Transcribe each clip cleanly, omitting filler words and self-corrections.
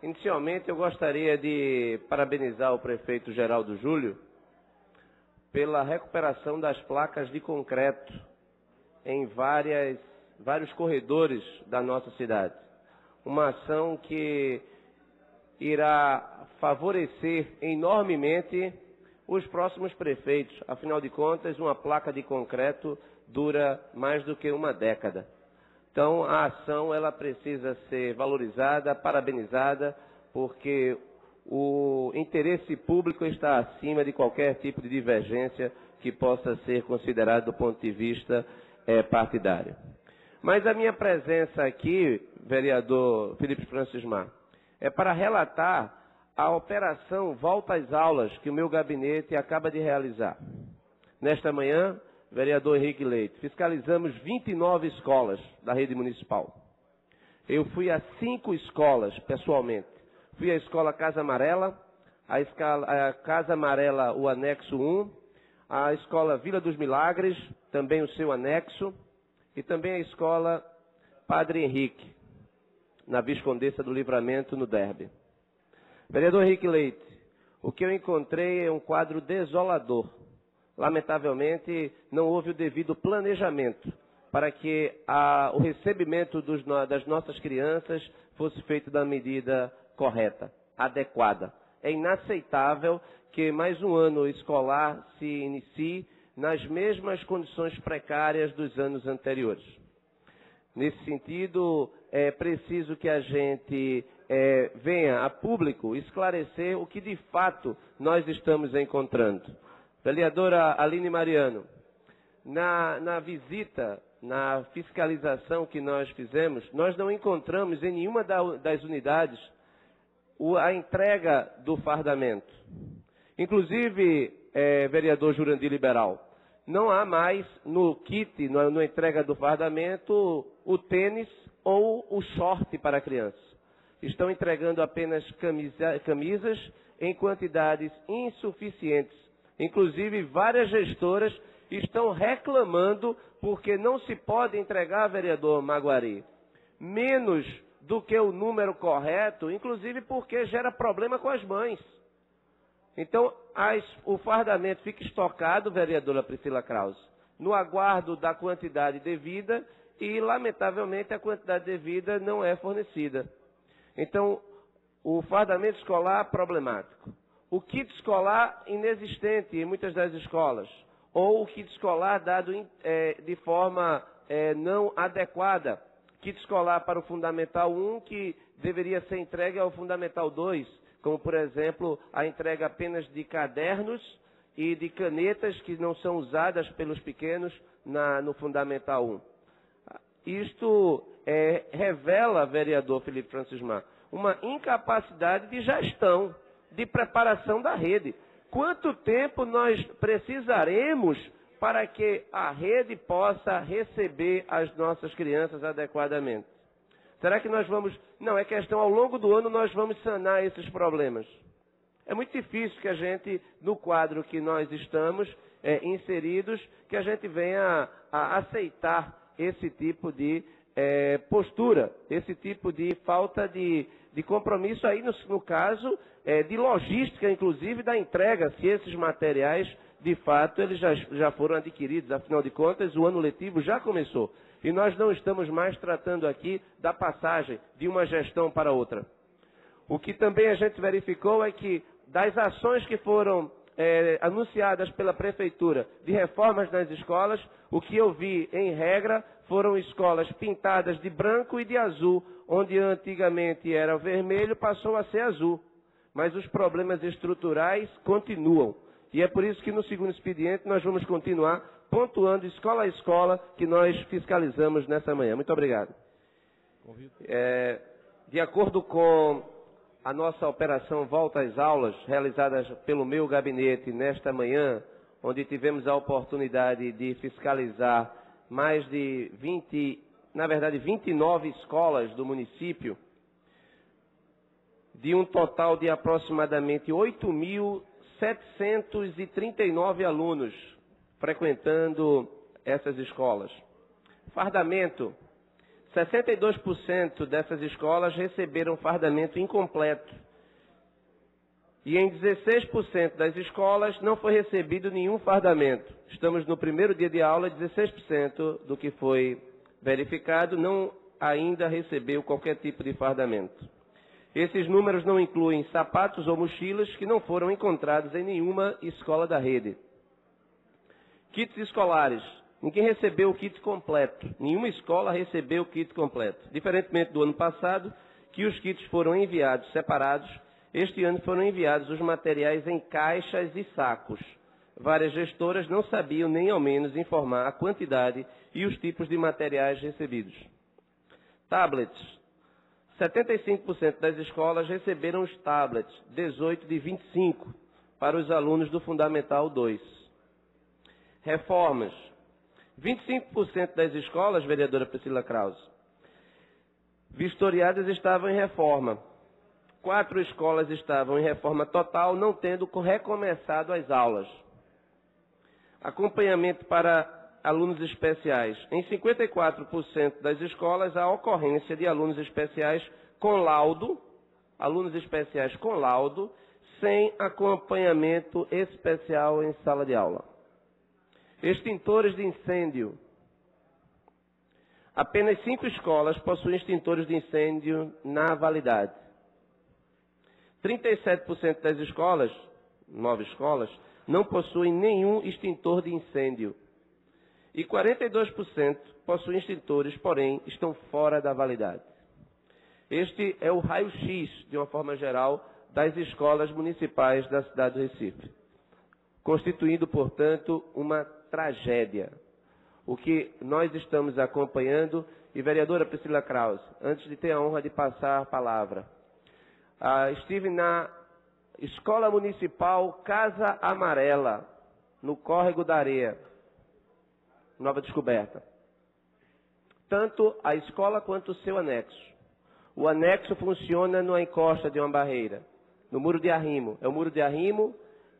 Inicialmente, eu gostaria de parabenizar o prefeito Geraldo Júlio pela recuperação das placas de concreto em vários corredores da nossa cidade. Uma ação que irá favorecer enormemente os próximos prefeitos. Afinal de contas, uma placa de concreto dura mais do que uma década. Então, a ação ela precisa ser valorizada, parabenizada, porque o interesse público está acima de qualquer tipo de divergência que possa ser considerado do ponto de vista partidário. Mas a minha presença aqui, vereador Felipe Francismar, é para relatar a operação Volta às Aulas que o meu gabinete acaba de realizar. Nesta manhã, vereador Henrique Leite, fiscalizamos 29 escolas da rede municipal. Eu fui a 5 escolas, pessoalmente. Fui à escola Casa Amarela, a Casa Amarela, o anexo 1, a escola Vila dos Milagres, também o seu anexo, e também a escola Padre Henrique, na Viscondessa do Livramento, no Derby. Vereador Henrique Leite, o que eu encontrei é um quadro desolador. Lamentavelmente, não houve o devido planejamento para que o recebimento das nossas crianças fosse feito da medida correta, adequada. É inaceitável que mais um ano escolar se inicie nas mesmas condições precárias dos anos anteriores. Nesse sentido, é preciso que a gente venha a público esclarecer o que de fato nós estamos encontrando. Vereadora Aline Mariano, na visita, na fiscalização que nós fizemos, nós não encontramos em nenhuma das unidades a entrega do fardamento. Inclusive, vereador Jurandir Liberal, não há mais no kit, na entrega do fardamento, o tênis ou o short para a criança. Estão entregando apenas camisas em quantidades insuficientes. Inclusive, várias gestoras estão reclamando porque não se pode entregar, vereador Maguari, menos do que o número correto, inclusive porque gera problema com as mães. Então, o fardamento fica estocado, vereadora Priscila Krause, no aguardo da quantidade devida e, lamentavelmente, a quantidade devida não é fornecida. Então, o fardamento escolar problemático. O kit escolar inexistente em muitas das escolas, ou o kit escolar dado de forma não adequada. Kit escolar para o Fundamental 1 que deveria ser entregue ao Fundamental 2, como, por exemplo, a entrega apenas de cadernos e de canetas que não são usadas pelos pequenos no Fundamental 1. Isto revela, vereador Felipe Francismar, uma incapacidade de gestão, de preparação da rede. Quanto tempo nós precisaremos para que a rede possa receber as nossas crianças adequadamente? Será que nós vamos... Não, é questão, ao longo do ano nós vamos sanar esses problemas. É muito difícil que a gente, no quadro que nós estamos inseridos, que a gente venha a aceitar esse tipo de postura, esse tipo de falta de compromisso aí, no caso, de logística, inclusive, da entrega, se esses materiais, de fato, eles já foram adquiridos. Afinal de contas, o ano letivo já começou. E nós não estamos mais tratando aqui da passagem de uma gestão para outra. O que também a gente verificou é que, das ações que foram anunciadas pela Prefeitura de reformas nas escolas, o que eu vi, em regra, foram escolas pintadas de branco e de azul, onde antigamente era vermelho, passou a ser azul. Mas os problemas estruturais continuam. E é por isso que no segundo expediente nós vamos continuar pontuando escola a escola que nós fiscalizamos nessa manhã. Muito obrigado. De acordo com a nossa operação Volta às Aulas, realizada pelo meu gabinete nesta manhã, onde tivemos a oportunidade de fiscalizar mais de 29 escolas do município, de um total de aproximadamente 8.739 alunos frequentando essas escolas. Fardamento, 62% dessas escolas receberam fardamento incompleto. E em 16% das escolas não foi recebido nenhum fardamento. Estamos no primeiro dia de aula, 16% do que foi verificado não ainda recebeu qualquer tipo de fardamento. Esses números não incluem sapatos ou mochilas que não foram encontrados em nenhuma escola da rede. Kits escolares. Ninguém recebeu o kit completo. Nenhuma escola recebeu o kit completo. Diferentemente do ano passado, que os kits foram enviados separados, este ano foram enviados os materiais em caixas e sacos. Várias gestoras não sabiam nem ao menos informar a quantidade e os tipos de materiais recebidos. Tablets. 75% das escolas receberam os tablets, 18 de 25, para os alunos do Fundamental 2. Reformas. 25% das escolas, vereadora Priscila Krause, vistoriadas estavam em reforma. 4 escolas estavam em reforma total, não tendo recomeçado as aulas. Acompanhamento para alunos especiais. Em 54% das escolas, a ocorrência de alunos especiais com laudo, sem acompanhamento especial em sala de aula. Extintores de incêndio. Apenas 5 escolas possuem extintores de incêndio na validade. 37% das escolas, 9 escolas, não possuem nenhum extintor de incêndio. E 42% possuem extintores, porém, estão fora da validade. Este é o raio-x, de uma forma geral, das escolas municipais da cidade do Recife, constituindo, portanto, uma tragédia. O que nós estamos acompanhando, e vereadora Priscila Krause, antes de ter a honra de passar a palavra, estive na Escola Municipal Casa Amarela, no Córrego da Areia, Nova Descoberta. Tanto a escola quanto o seu anexo. O anexo funciona na encosta de uma barreira, no muro de arrimo. É o muro de arrimo,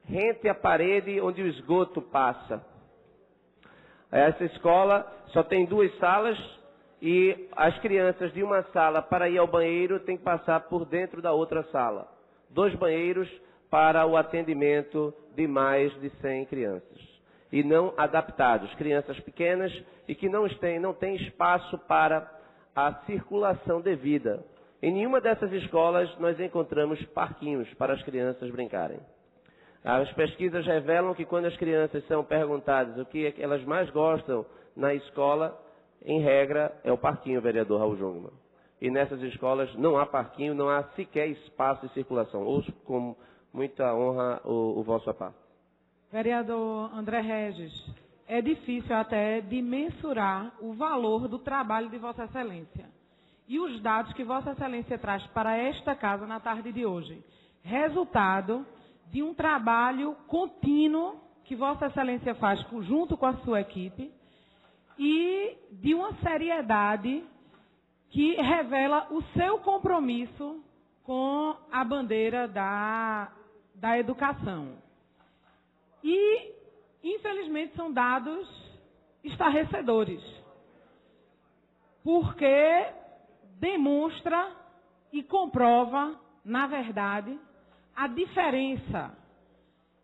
rente à parede onde o esgoto passa. Essa escola só tem 2 salas e as crianças de uma sala para ir ao banheiro têm que passar por dentro da outra sala. 2 banheiros para o atendimento de mais de 100 crianças. E não adaptados, crianças pequenas e que não têm espaço para a circulação devida. Em nenhuma dessas escolas nós encontramos parquinhos para as crianças brincarem. As pesquisas revelam que quando as crianças são perguntadas o que elas mais gostam na escola, em regra, é o parquinho, vereador Raul Jungmann. E nessas escolas não há parquinho, não há sequer espaço de circulação. Ouço com muita honra o vosso aparato. Vereador André Regis, é difícil até de mensurar o valor do trabalho de Vossa Excelência. E os dados que Vossa Excelência traz para esta casa na tarde de hoje. Resultado de um trabalho contínuo que Vossa Excelência faz junto com a sua equipe e de uma seriedade que revela o seu compromisso com a bandeira da educação. E, infelizmente, são dados estarrecedores, porque demonstra e comprova, na verdade, a diferença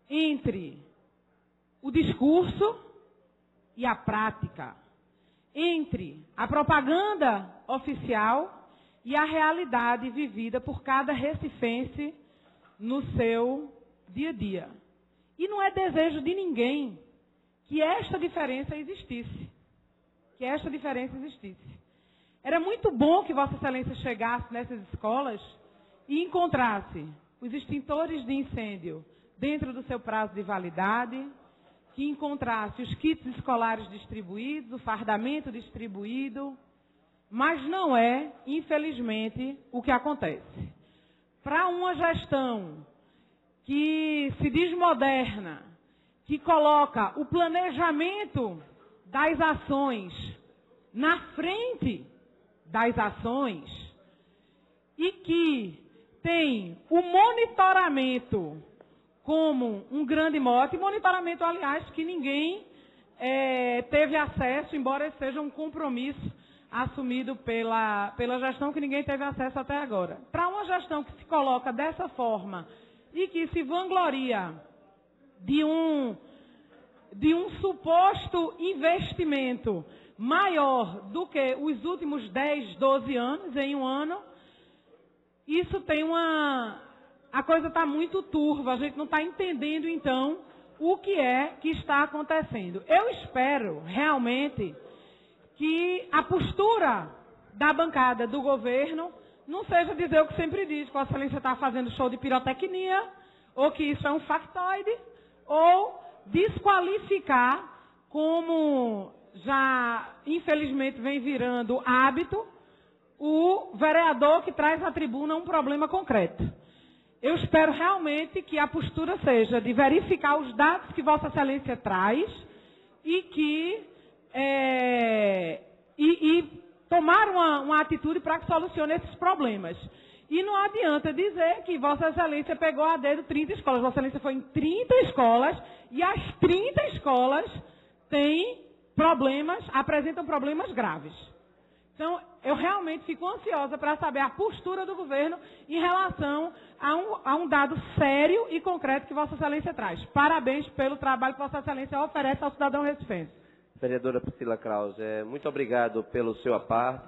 entre o discurso e a prática, entre a propaganda oficial e a realidade vivida por cada recifense no seu dia a dia. E não é desejo de ninguém que esta diferença existisse. Era muito bom que Vossa Excelência chegasse nessas escolas e encontrasse os extintores de incêndio dentro do seu prazo de validade, que encontrasse os kits escolares distribuídos, o fardamento distribuído, mas não é, infelizmente, o que acontece. Para uma gestão que se diz moderna, que coloca o planejamento das ações na frente das ações e que tem o monitoramento como um grande mote, monitoramento, aliás, que ninguém teve acesso, embora seja um compromisso assumido pela gestão que ninguém teve acesso até agora. Para uma gestão que se coloca dessa forma e que se vangloria de um suposto investimento maior do que os últimos 10, 12 anos em um ano, isso tem a coisa está muito turva, a gente não está entendendo então o que é que está acontecendo. Eu espero realmente que a postura da bancada do governo não seja dizer o que sempre diz, que a Excelência está fazendo show de pirotecnia, ou que isso é um factoide, ou desqualificar, como já infelizmente vem virando hábito, o vereador que traz à tribuna um problema concreto. Eu espero realmente que a postura seja de verificar os dados que Vossa Excelência traz e que tomar uma atitude para que solucione esses problemas. E não adianta dizer que Vossa Excelência pegou a dedo 30 escolas. Vossa Excelência foi em 30 escolas e as 30 escolas têm problemas, apresentam problemas graves. Então, eu realmente fico ansiosa para saber a postura do governo em relação a um dado sério e concreto que Vossa Excelência traz. Parabéns pelo trabalho que Vossa Excelência oferece ao cidadão recifense. Vereadora Priscila Krause, muito obrigado pelo seu aparte.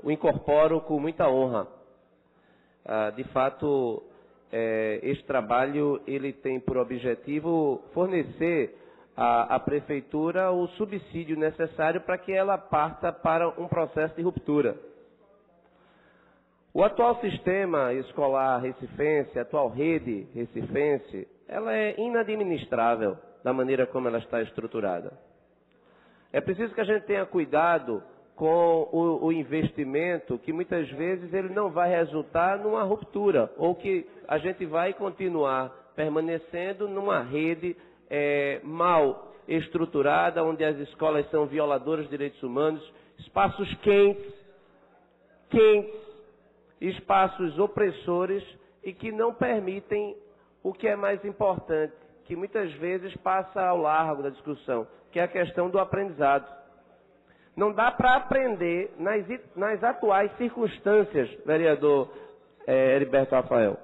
O incorporo com muita honra. De fato, este trabalho ele tem por objetivo fornecer à Prefeitura o subsídio necessário para que ela parta para um processo de ruptura. O atual sistema escolar recifense, a atual rede recifense, ela é inadministrável da maneira como ela está estruturada. É preciso que a gente tenha cuidado com o investimento, que muitas vezes ele não vai resultar numa ruptura, ou que a gente vai continuar permanecendo numa rede mal estruturada, onde as escolas são violadoras de direitos humanos, espaços quentes, espaços opressores e que não permitem o que é mais importante, que muitas vezes passa ao largo da discussão, que é a questão do aprendizado. Não dá para aprender nas atuais circunstâncias, vereador Heriberto Rafael.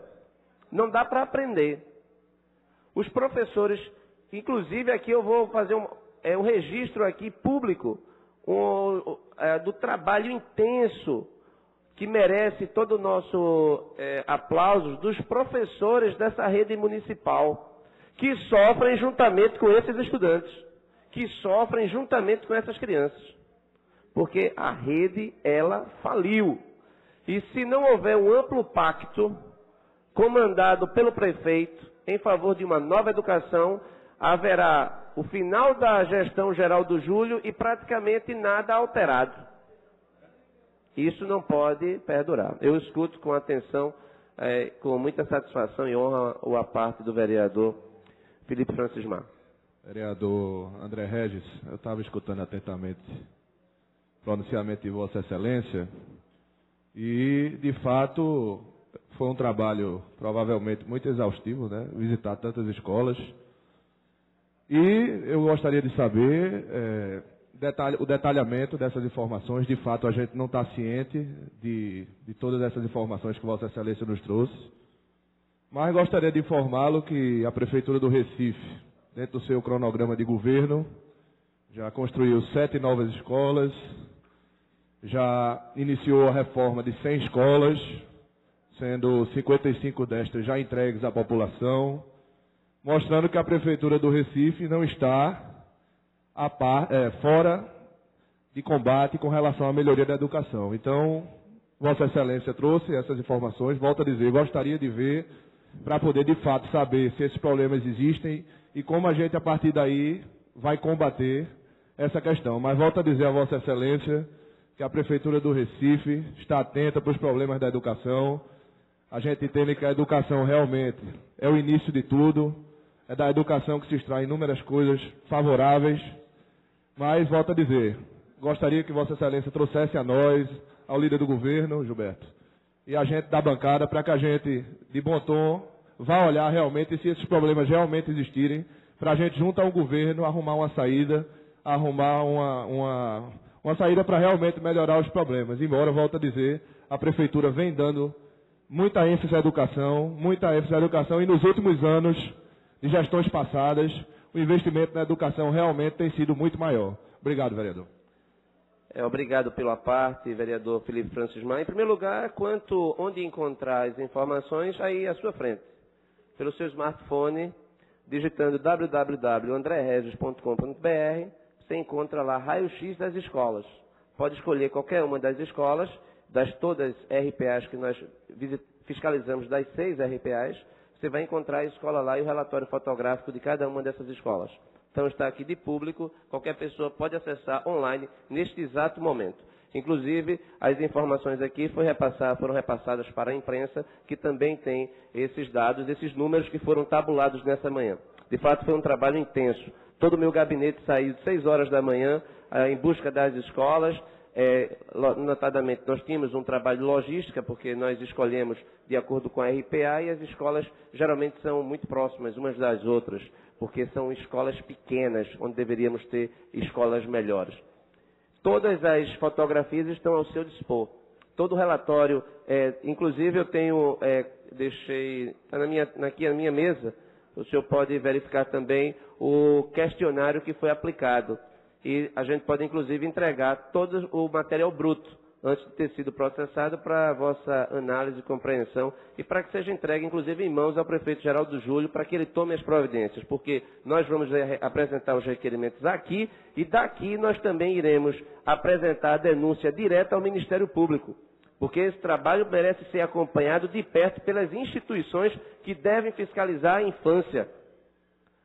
Não dá para aprender. Os professores, inclusive aqui eu vou fazer um registro aqui público do trabalho intenso que merece todo o nosso aplauso dos professores dessa rede municipal, que sofrem juntamente com esses estudantes, que sofrem juntamente com essas crianças. Porque a rede, ela faliu. E se não houver um amplo pacto comandado pelo prefeito em favor de uma nova educação, haverá o final da gestão geral do Júlio e praticamente nada alterado. Isso não pode perdurar. Eu escuto com atenção, com muita satisfação e honra a parte do vereador Felipe Francismar. Vereador André Regis, eu estava escutando atentamente o pronunciamento de Vossa Excelência e, de fato, foi um trabalho provavelmente muito exaustivo, né? Visitar tantas escolas. E eu gostaria de saber o detalhamento dessas informações. De fato, a gente não está ciente de todas essas informações que Vossa Excelência nos trouxe. Mas gostaria de informá-lo que a Prefeitura do Recife, dentro do seu cronograma de governo, já construiu 7 novas escolas, já iniciou a reforma de 100 escolas, sendo 55 destas já entregues à população, mostrando que a Prefeitura do Recife não está fora de combate com relação à melhoria da educação. Então, Vossa Excelência trouxe essas informações, volto a dizer, gostaria de ver, para poder de fato saber se esses problemas existem e como a gente a partir daí vai combater essa questão. Mas volto a dizer a Vossa Excelência que a Prefeitura do Recife está atenta para os problemas da educação. A gente entende que a educação realmente é o início de tudo, é da educação que se extrai inúmeras coisas favoráveis, mas, volto a dizer, gostaria que Vossa Excelência trouxesse a nós, ao líder do governo, Gilberto, e a gente da bancada, para que a gente, de bom tom, vá olhar realmente se esses problemas realmente existirem, para a gente, junto ao governo, arrumar uma saída, arrumar uma saída para realmente melhorar os problemas. Embora, volto a dizer, a Prefeitura vem dando muita ênfase à educação, e nos últimos anos de gestões passadas, o investimento na educação realmente tem sido muito maior. Obrigado, vereador. Obrigado pela parte, vereador Felipe Francismar. Em primeiro lugar, onde encontrar as informações, aí à sua frente. Pelo seu smartphone, digitando www.andreregis.com.br, você encontra lá raio-x das escolas. Pode escolher qualquer uma das escolas, das todas RPAs que nós fiscalizamos, das 6 RPAs, você vai encontrar a escola lá e o relatório fotográfico de cada uma dessas escolas. Então está aqui de público, qualquer pessoa pode acessar online neste exato momento. Inclusive, as informações aqui foram repassadas para a imprensa, que também tem esses dados, esses números que foram tabulados nessa manhã. De fato, foi um trabalho intenso. Todo o meu gabinete saiu de 6 horas da manhã em busca das escolas. Notadamente, nós tínhamos um trabalho de logística, porque nós escolhemos de acordo com a RPA, e as escolas geralmente são muito próximas umas das outras, porque são escolas pequenas, onde deveríamos ter escolas melhores. Todas as fotografias estão ao seu dispor. Todo o relatório, inclusive eu tenho, está aqui na minha mesa, o senhor pode verificar também o questionário que foi aplicado. E a gente pode, inclusive, entregar todo o material bruto, antes de ter sido processado, para a vossa análise e compreensão, e para que seja entregue, inclusive, em mãos ao prefeito Geraldo Júlio, para que ele tome as providências, porque nós vamos apresentar os requerimentos aqui, e daqui nós também iremos apresentar a denúncia direta ao Ministério Público, porque esse trabalho merece ser acompanhado de perto pelas instituições que devem fiscalizar a infância,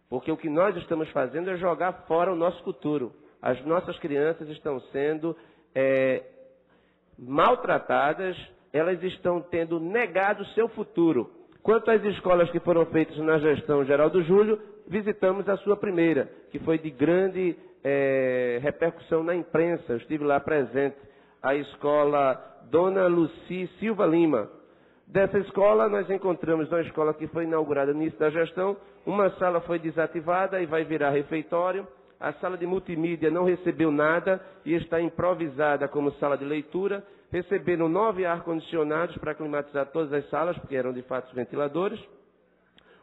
porque o que nós estamos fazendo é jogar fora o nosso futuro. As nossas crianças estão sendo maltratadas, elas estão tendo negado o seu futuro. Quanto às escolas que foram feitas na gestão Geraldo Júlio, visitamos a sua primeira, que foi de grande repercussão na imprensa. Eu estive lá presente, a escola Dona Luci Silva Lima. Dessa escola, nós encontramos uma escola que foi inaugurada no início da gestão, uma sala foi desativada e vai virar refeitório. A sala de multimídia não recebeu nada e está improvisada como sala de leitura. Receberam 9 ar-condicionados para climatizar todas as salas, porque eram de fato ventiladores.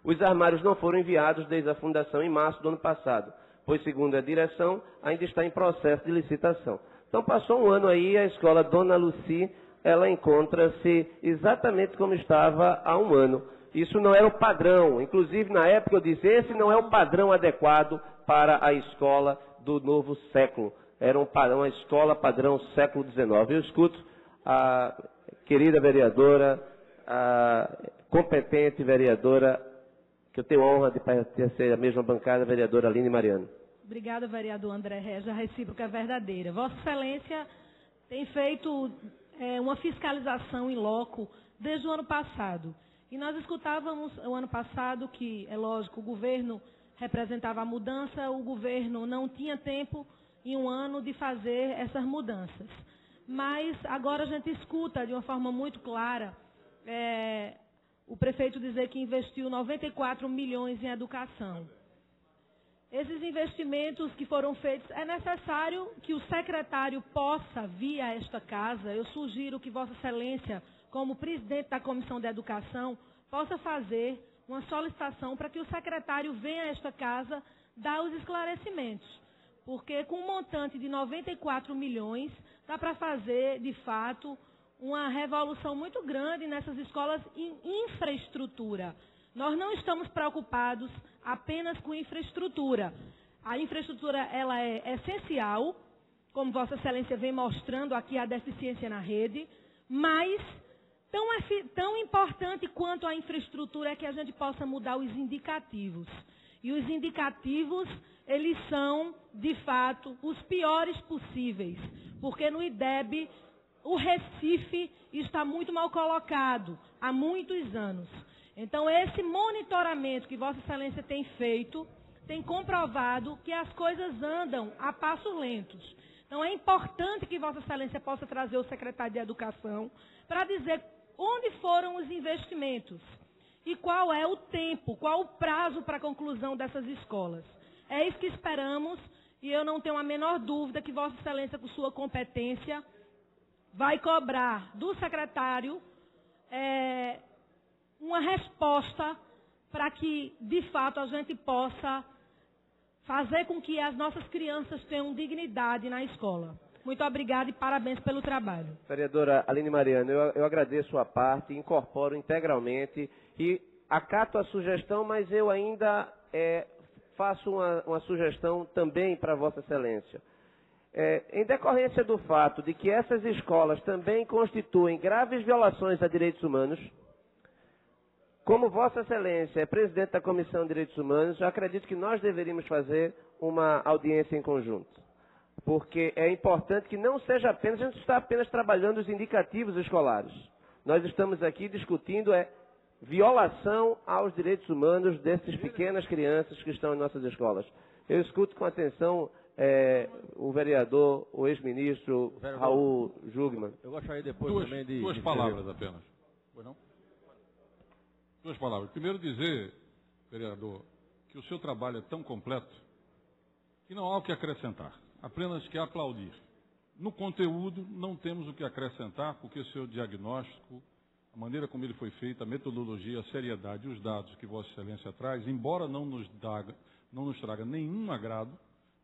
Os armários não foram enviados desde a fundação em março do ano passado, pois, segundo a direção, ainda está em processo de licitação. Então, passou um ano aí, a escola Dona Luci, ela encontra-se exatamente como estava há um ano. Isso não era o padrão. Inclusive, na época eu disse, esse não é o padrão adequado para a escola do novo século. Era uma escola padrão século XIX. Eu escuto a querida vereadora, a competente vereadora, que eu tenho a honra de pertencer à mesma bancada, a vereadora Aline Mariano. Obrigada, vereador André Regis. A recíproca é verdadeira. Vossa Excelência tem feito uma fiscalização em loco desde o ano passado. E nós escutávamos o ano passado que, é lógico, o governo representava a mudança, o governo não tinha tempo em um ano de fazer essas mudanças. Mas agora a gente escuta de uma forma muito clara o prefeito dizer que investiu 94 milhões em educação. Esses investimentos que foram feitos, é necessário que o secretário possa vir a esta casa. Eu sugiro que Vossa Excelência, como presidente da Comissão de Educação, possa fazer uma solicitação para que o secretário venha a esta casa dar os esclarecimentos. Porque com um montante de 94 milhões, dá para fazer, de fato, uma revolução muito grande nessas escolas em infraestrutura. Nós não estamos preocupados apenas com infraestrutura. A infraestrutura ela é essencial, como Vossa Excelência vem mostrando aqui a deficiência na rede, mas tão importante quanto a infraestrutura é que a gente possa mudar os indicativos. E os indicativos, eles são, de fato, os piores possíveis, porque no IDEB o Recife está muito mal colocado há muitos anos. Então, esse monitoramento que Vossa Excelência tem feito, tem comprovado que as coisas andam a passos lentos. Então, é importante que Vossa Excelência possa trazer o secretário de Educação para dizer onde foram os investimentos e qual é o tempo, qual o prazo para a conclusão dessas escolas. É isso que esperamos e eu não tenho a menor dúvida que Vossa Excelência, com sua competência, vai cobrar do secretário uma resposta para que, de fato, a gente possa fazer com que as nossas crianças tenham dignidade na escola. Muito obrigada e parabéns pelo trabalho. Vereadora Aline Mariano, eu agradeço a parte, incorporo integralmente e acato a sugestão, mas eu ainda faço uma sugestão também para Vossa Excelência. Em decorrência do fato de que essas escolas também constituem graves violações a direitos humanos, como Vossa Excelência é presidente da Comissão de Direitos Humanos, eu acredito que nós deveríamos fazer uma audiência em conjunto. Porque é importante que não seja apenas, a gente está apenas trabalhando os indicativos escolares. Nós estamos aqui discutindo violação aos direitos humanos dessas pequenas crianças que estão em nossas escolas. Eu escuto com atenção o vereador, o ex-ministro Raul Jugman. Eu gostaria depois também de... Duas palavras apenas. Pois não? Duas palavras. Primeiro dizer, vereador, que o seu trabalho é tão completo que não há o que acrescentar, apenas que aplaudir. No conteúdo não temos o que acrescentar, porque o seu diagnóstico, a maneira como ele foi feito, a metodologia, a seriedade e os dados que Vossa Excelência traz, embora não nos traga nenhum agrado,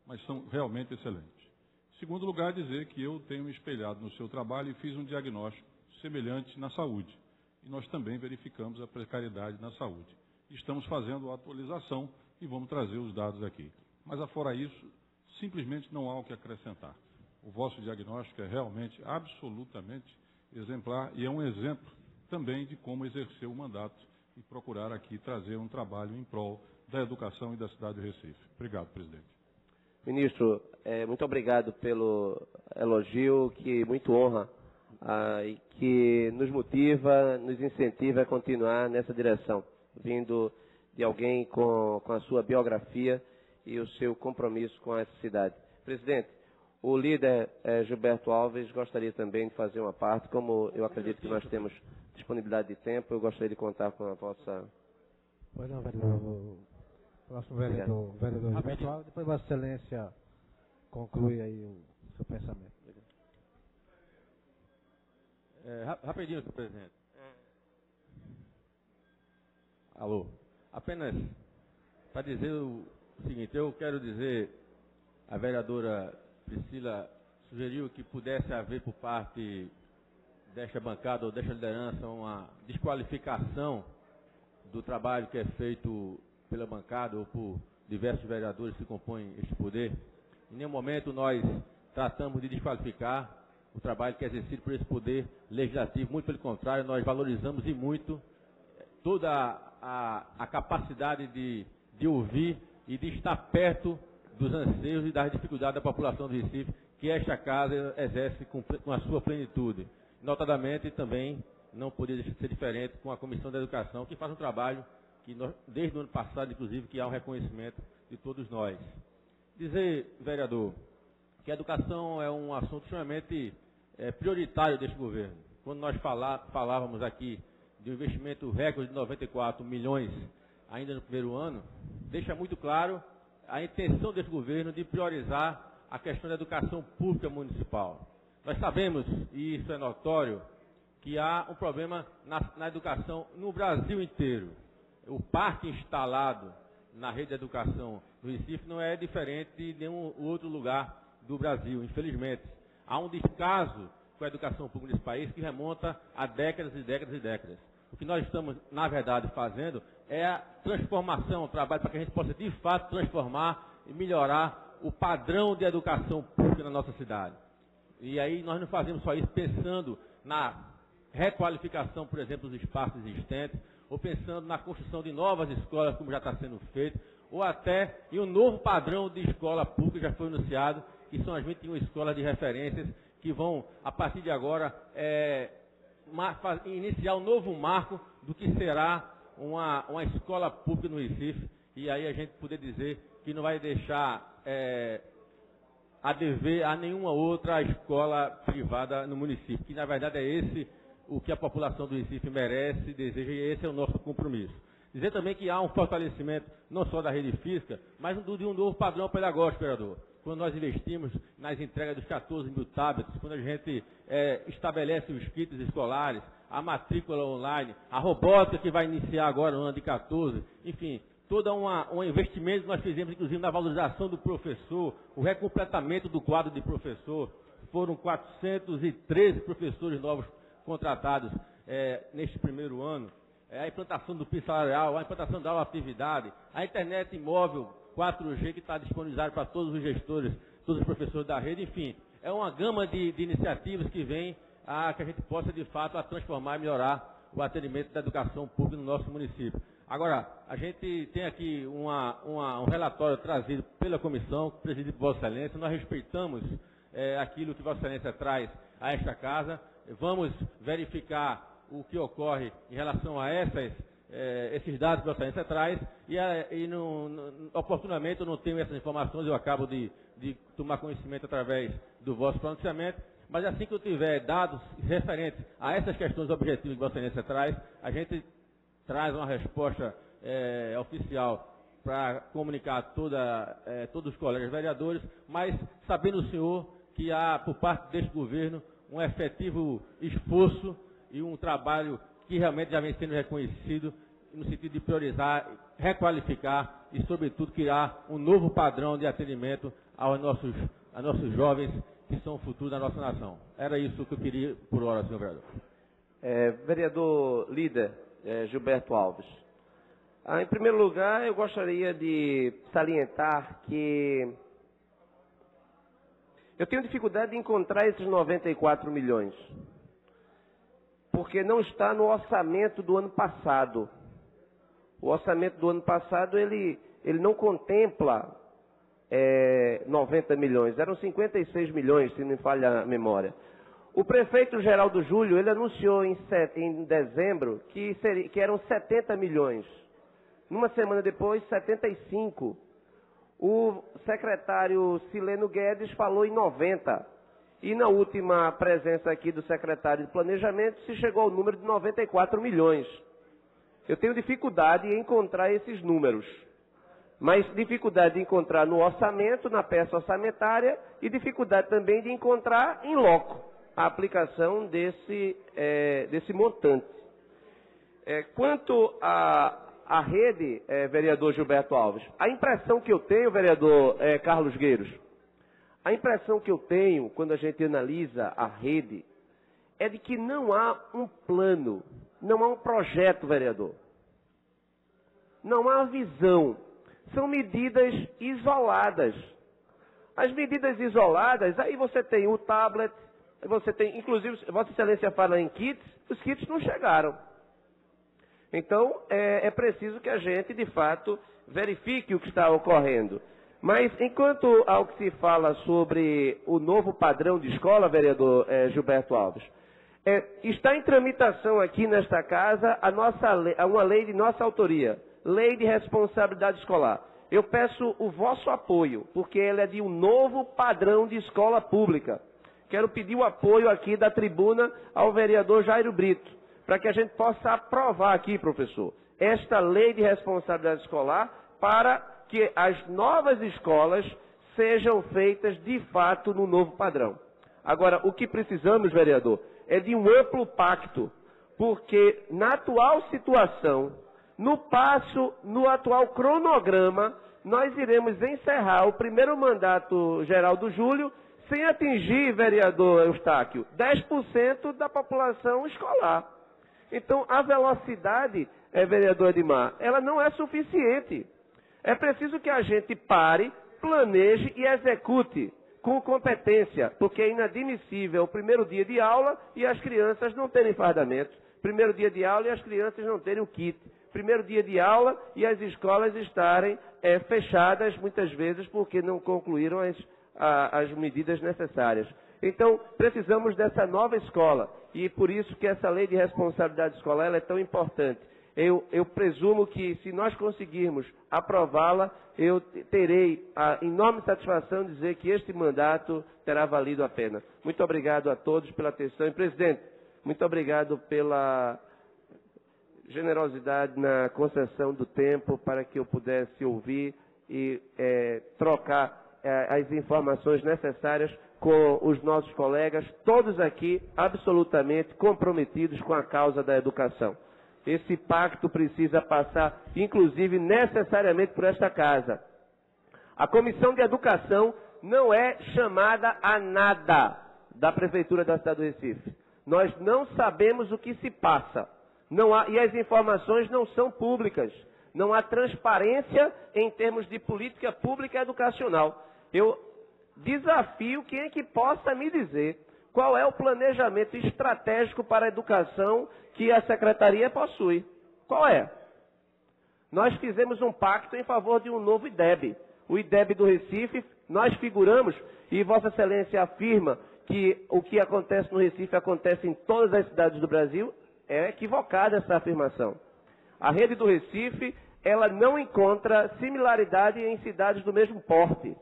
mas são realmente excelentes. Em segundo lugar, dizer que eu tenho me espelhado no seu trabalho e fiz um diagnóstico semelhante na saúde. E nós também verificamos a precariedade na saúde. Estamos fazendo a atualização e vamos trazer os dados aqui. Mas, afora isso, simplesmente não há o que acrescentar. O vosso diagnóstico é realmente, absolutamente exemplar e é um exemplo também de como exercer o mandato e procurar aqui trazer um trabalho em prol da educação e da cidade de Recife. Obrigado, presidente. Ministro, muito obrigado pelo elogio, que muito honra e que nos motiva, nos incentiva a continuar nessa direção, vindo de alguém com a sua biografia e o seu compromisso com essa cidade. Presidente, o líder Gilberto Alves gostaria também de fazer uma parte, como eu acredito que nós temos disponibilidade de tempo, eu gostaria de contar com a vossa... Pois não, vereador. Próximo vereador Gilberto Alves, depois Vossa Excelência conclui aí o seu pensamento. Rapidinho, senhor presidente. Alô. Apenas para dizer o seguinte, eu quero dizer, a vereadora Priscila sugeriu que pudesse haver por parte desta bancada ou desta liderança uma desqualificação do trabalho que é feito pela bancada ou por diversos vereadores que compõem este poder. Em nenhum momento nós tratamos de desqualificar o trabalho que é exercido por esse poder legislativo, muito pelo contrário, nós valorizamos e muito toda a capacidade de ouvir e de estar perto dos anseios e das dificuldades da população do Recife, que esta casa exerce com a sua plenitude. Notadamente, também não poderia ser diferente com a Comissão da Educação, que faz um trabalho que nós, desde o ano passado, inclusive, que há um reconhecimento de todos nós. Dizer, vereador, que a educação é um assunto extremamente prioritário deste governo. Quando nós falávamos aqui de um investimento recorde de 94 milhões ainda no primeiro ano, deixa muito claro a intenção desse governo de priorizar a questão da educação pública municipal. Nós sabemos, e isso é notório, que há um problema na educação no Brasil inteiro. O parque instalado na rede de educação do Recife não é diferente de nenhum outro lugar do Brasil, infelizmente. Há um descaso com a educação pública nesse país que remonta a décadas e décadas e décadas. O que nós estamos, na verdade, fazendo é a transformação, o trabalho para que a gente possa, de fato, transformar e melhorar o padrão de educação pública na nossa cidade. E aí nós não fazemos só isso pensando na requalificação, por exemplo, dos espaços existentes, ou pensando na construção de novas escolas, como já está sendo feito, ou até em um novo padrão de escola pública que já foi anunciado, que são as 21 escolas de referências que vão, a partir de agora, iniciar um novo marco do que será uma escola pública no Recife, e aí a gente poder dizer que não vai deixar a dever a nenhuma outra escola privada no município, que na verdade é esse o que a população do Recife merece, deseja, e esse é o nosso compromisso. Dizer também que há um fortalecimento não só da rede física, mas de um novo padrão pedagógico, vereador. quando nós investimos nas entregas dos 14 mil tablets, quando a gente estabelece os kits escolares, a matrícula online, a robótica que vai iniciar agora no ano de 14, enfim, todo um investimento que nós fizemos, inclusive, na valorização do professor, o recompletamento do quadro de professor. Foram 413 professores novos contratados neste primeiro ano. A implantação do piso salarial, a implantação da atividade, a internet móvel 4G que está disponibilizada para todos os gestores, todos os professores da rede, enfim. É uma gama de iniciativas que vem a que a gente possa, de fato, a transformar e melhorar o atendimento da educação pública no nosso município. Agora, a gente tem aqui um relatório trazido pela comissão, presidido por Vossa Excelência. Nós respeitamos aquilo que Vossa Excelência traz a esta casa. Vamos verificar o que ocorre em relação a esses dados que Vossa Excelência traz oportunamente eu não tenho essas informações, eu acabo de tomar conhecimento através do vosso pronunciamento, mas assim que eu tiver dados referentes a essas questões objetivas que Vossa Excelência traz, a gente traz uma resposta oficial para comunicar a todos os colegas vereadores, mas sabendo o senhor que há, por parte deste governo, um efetivo esforço e um trabalho que realmente já vem sendo reconhecido no sentido de priorizar, requalificar e, sobretudo, criar um novo padrão de atendimento a nossos jovens que são o futuro da nossa nação. Era isso que eu queria por hora, senhor vereador. Vereador líder Gilberto Alves. Em primeiro lugar, eu gostaria de salientar que eu tenho dificuldade de encontrar esses 94 milhões, porque não está no orçamento do ano passado. O orçamento do ano passado, ele não contempla 90 milhões, eram 56 milhões, se não me falha a memória. O prefeito Geraldo Júlio, ele anunciou em dezembro que eram 70 milhões. Numa semana depois, 75. O secretário Sileno Guedes falou em 90. E na última presença aqui do secretário de Planejamento, se chegou ao número de 94 milhões. Eu tenho dificuldade em encontrar esses números. Mas dificuldade de encontrar no orçamento, na peça orçamentária, e dificuldade também de encontrar em loco a aplicação desse montante. Quanto à rede, vereador Gilberto Alves, a impressão que eu tenho, vereador Carlos Gueiros, a impressão que eu tenho quando a gente analisa a rede é de que não há um plano, não há um projeto, vereador. Não há visão. São medidas isoladas. As medidas isoladas, aí você tem o tablet, você tem, inclusive, Vossa Excelência fala em kits, os kits não chegaram. Então, é preciso que a gente, de fato, verifique o que está ocorrendo. Mas, enquanto ao que se fala sobre o novo padrão de escola, vereador Gilberto Alves, está em tramitação aqui nesta casa uma lei de nossa autoria, Lei de Responsabilidade Escolar. Eu peço o vosso apoio, porque ela é de um novo padrão de escola pública. Quero pedir o apoio aqui da tribuna ao vereador Jairo Brito, para que a gente possa aprovar aqui, professor, esta Lei de Responsabilidade Escolar para que as novas escolas sejam feitas de fato no novo padrão. Agora, o que precisamos, vereador, é de um amplo pacto, porque na atual situação, no atual cronograma, nós iremos encerrar o primeiro mandato geral do Júlio sem atingir, vereador Eustáquio, 10% da população escolar. Então, a velocidade, vereador Edmar, ela não é suficiente. É preciso que a gente pare, planeje e execute com competência, porque é inadmissível o primeiro dia de aula e as crianças não terem fardamento. Primeiro dia de aula e as crianças não terem o kit. Primeiro dia de aula e as escolas estarem fechadas, muitas vezes, porque não concluíram as medidas necessárias. Então, precisamos dessa nova escola, e por isso que essa lei de responsabilidade escolar ela é tão importante. Eu presumo que, se nós conseguirmos aprová-la, eu terei a enorme satisfação de dizer que este mandato terá valido a pena. Muito obrigado a todos pela atenção. E, presidente, muito obrigado pela generosidade na concessão do tempo para que eu pudesse ouvir e trocar as informações necessárias com os nossos colegas, todos aqui absolutamente comprometidos com a causa da educação. Esse pacto precisa passar, inclusive, necessariamente por esta casa. A Comissão de Educação não é chamada a nada da Prefeitura da cidade do Recife. Nós não sabemos o que se passa. E as informações não são públicas. Não há transparência em termos de política pública educacional. Eu desafio quem é que possa me dizer qual é o planejamento estratégico para a educação que a Secretaria possui. Qual é? Nós fizemos um pacto em favor de um novo IDEB. O IDEB do Recife, nós figuramos, e Vossa Excelência afirma que o que acontece no Recife acontece em todas as cidades do Brasil. É equivocada essa afirmação. A rede do Recife, ela não encontra similaridade em cidades do mesmo porte.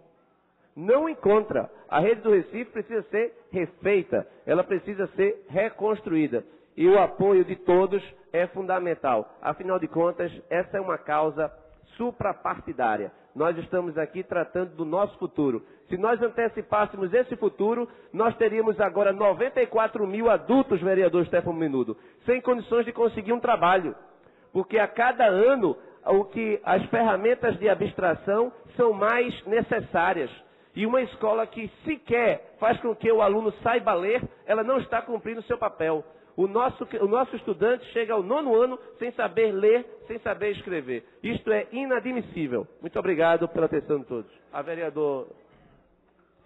Não encontra. A rede do Recife precisa ser refeita, ela precisa ser reconstruída. E o apoio de todos é fundamental. Afinal de contas, essa é uma causa suprapartidária. Nós estamos aqui tratando do nosso futuro. Se nós antecipássemos esse futuro, nós teríamos agora 94 mil adultos, vereador Stefano Menudo, sem condições de conseguir um trabalho. Porque a cada ano, as ferramentas de abstração são mais necessárias. E uma escola que sequer faz com que o aluno saiba ler, ela não está cumprindo o seu papel. O nosso estudante chega ao 9º ano sem saber ler, sem saber escrever. Isto é inadmissível. Muito obrigado pela atenção de todos. A vereador...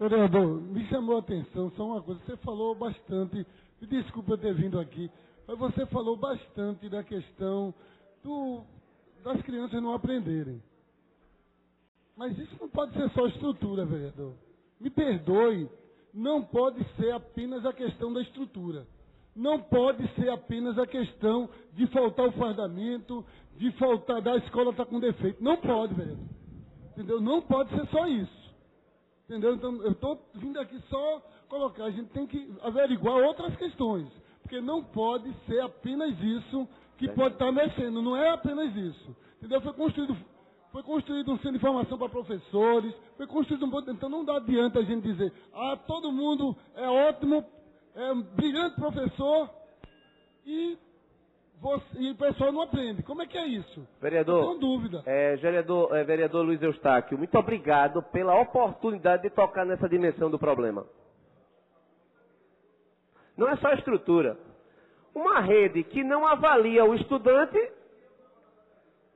Vereador, me chamou a atenção só uma coisa. Você falou bastante, me desculpa eu ter vindo aqui, mas você falou bastante da questão das crianças não aprenderem. Mas isso não pode ser só estrutura, vereador. Me perdoe, não pode ser apenas a questão da estrutura. Não pode ser apenas a questão de faltar o fardamento, de faltar, da escola estar com defeito. Não pode, vereador. Entendeu? Não pode ser só isso. Entendeu? Então, eu estou vindo aqui só colocar, a gente tem que averiguar outras questões. Porque não pode ser apenas isso que pode estar mexendo. Não é apenas isso. Entendeu? Foi construído um centro de formação para professores, foi construído então não dá adianta a gente dizer, todo mundo é ótimo, é um brilhante professor e o pessoal não aprende. Como é que é isso? Vereador, não tenho dúvida. Vereador Luiz Eustáquio, muito obrigado pela oportunidade de tocar nessa dimensão do problema. Não é só estrutura. Uma rede que não avalia o estudante,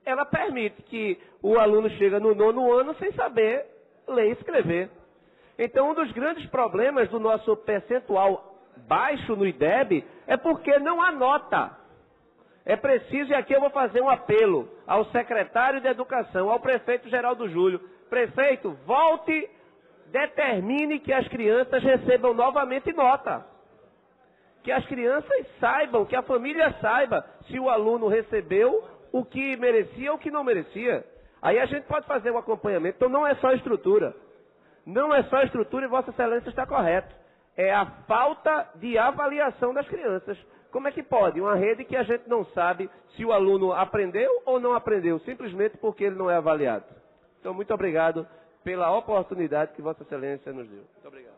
ela permite que o aluno chegue no 9º ano sem saber ler e escrever. Então, um dos grandes problemas do nosso percentual baixo no IDEB é porque não há nota. É preciso, e aqui eu vou fazer um apelo ao secretário de Educação, ao prefeito Geraldo Júlio. Prefeito, volte, determine que as crianças recebam novamente nota. Que as crianças saibam, que a família saiba se o aluno recebeu o que merecia ou o que não merecia. Aí a gente pode fazer um acompanhamento. Então não é só estrutura. Não é só estrutura e Vossa Excelência está correto. É a falta de avaliação das crianças. Como é que pode? Uma rede que a gente não sabe se o aluno aprendeu ou não aprendeu, simplesmente porque ele não é avaliado. Então, muito obrigado pela oportunidade que Vossa Excelência nos deu. Muito obrigado.